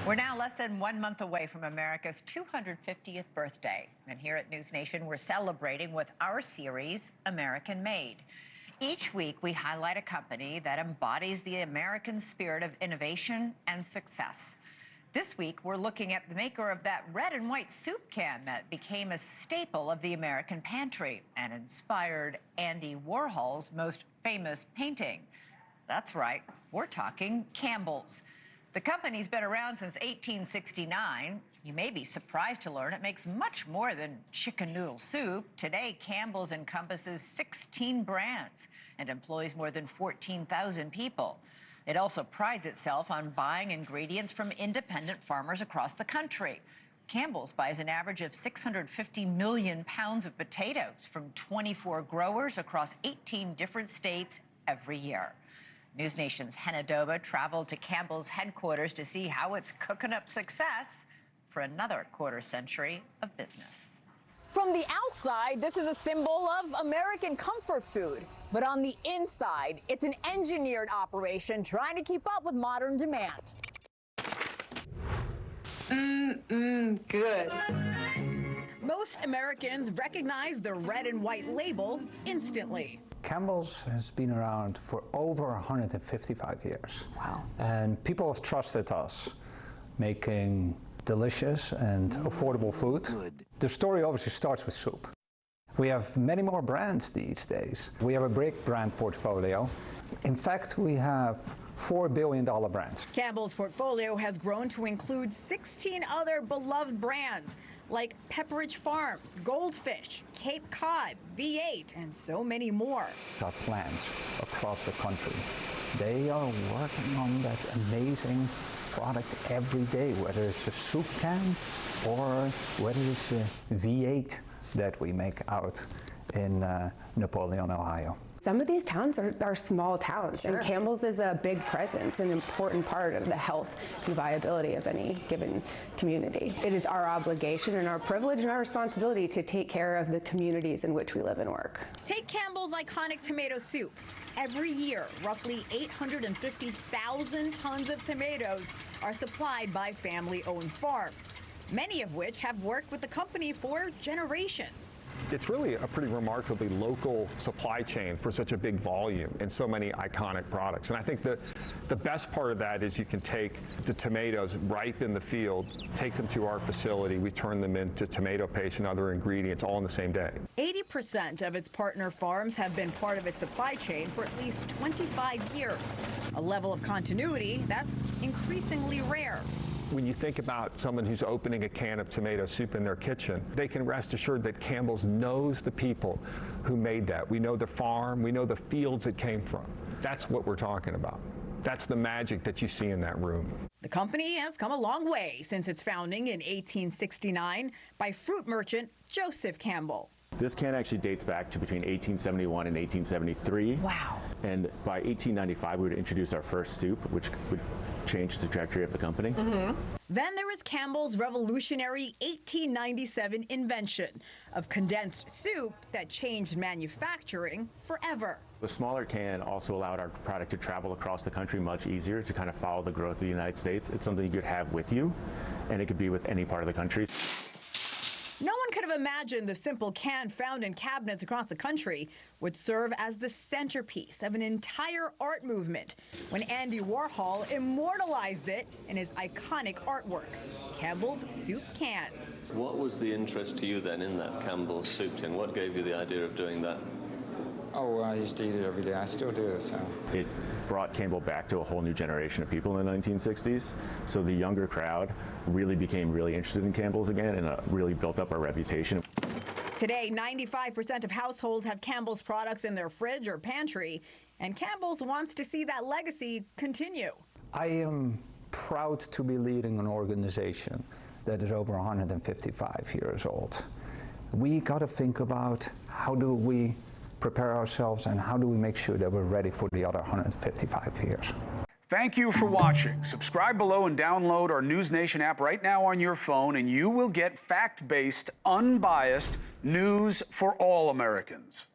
We're now less than 1 month away from America's 250th birthday. And here at NewsNation, we're celebrating with our series, American Made. Each week, we highlight a company that embodies the American spirit of innovation and success. This week, we're looking at the maker of that red and white soup can that became a staple of the American pantry and inspired Andy Warhol's most famous painting. That's right, we're talking Campbell's. The company's been around since 1869. You may be surprised to learn it makes much more than chicken noodle soup. Today, Campbell's encompasses 16 brands and employs more than 14,000 people. It also prides itself on buying ingredients from independent farmers across the country. Campbell's buys an average of 650 million pounds of potatoes from 24 growers across 18 different states every year. NewsNation's Henna Doba traveled to Campbell's headquarters to see how it's cooking up success for another quarter century of business. From the outside, this is a symbol of American comfort food. But on the inside, it's an engineered operation trying to keep up with modern demand. Good. Most Americans recognize the red and white label instantly. Campbell's has been around for over 155 years. Wow. And people have trusted us making delicious and affordable food. Good. The story obviously starts with soup. We have many more brands these days. We have a big brand portfolio. In fact, we have $4 billion brands. Campbell's portfolio has grown to include 16 other beloved brands like Pepperidge Farms, Goldfish, Cape Cod, V8, and so many more. Our plants across the country, they are working on that amazing product every day, whether it's a soup can or whether it's a V8 that we make out in Napoleon, Ohio. Some of these towns are small towns, Sure. and Campbell's is a big presence, an important part of the health and viability of any given community. It is our obligation and our privilege and our responsibility to take care of the communities in which we live and work. Take Campbell's iconic tomato soup. Every year, roughly 850,000 tons of tomatoes are supplied by family-owned farms, many of which have worked with the company for generations. It's really a pretty remarkably local supply chain for such a big volume and so many iconic products. And I think that the best part of that is you can take the tomatoes ripe in the field, take them to our facility, we turn them into tomato paste and other ingredients all in the same day. 80% of its partner farms have been part of its supply chain for at least 25 years, a level of continuity that's increasingly rare. When you think about someone who's opening a can of tomato soup in their kitchen, they can rest assured that Campbell's knows the people who made that. We know the farm, we know the fields it came from. That's what we're talking about. That's the magic that you see in that room. The company has come a long way since its founding in 1869 by fruit merchant Joseph Campbell. This can actually dates back to between 1871 and 1873. Wow. And by 1895, we would introduce our first soup, which would change the trajectory of the company. Then there was Campbell's revolutionary 1897 invention of condensed soup that changed manufacturing forever. The smaller can also allowed our product to travel across the country much easier to kind of follow the growth of the United States. It's something you could have with you, and it could be with any part of the country. No one could have imagined the simple can found in cabinets across the country would serve as the centerpiece of an entire art movement when Andy Warhol immortalized it in his iconic artwork, Campbell's soup cans. What was the interest to you then in that Campbell's soup tin? What gave you the idea of doing that? Oh, I used to eat it every day. I still do, so. It brought Campbell back to a whole new generation of people in the 1960s. So the younger crowd really became really interested in Campbell's again, and really built up our reputation. Today, 95% of households have Campbell's products in their fridge or pantry, and Campbell's wants to see that legacy continue. I am proud to be leading an organization that is over 155 years old. We got to think about how do we prepare ourselves and how do we make sure that we're ready for the other 155 years. Thank you for watching. Subscribe below and download our NewsNation app right now on your phone, and you will get fact-based, unbiased news for all Americans.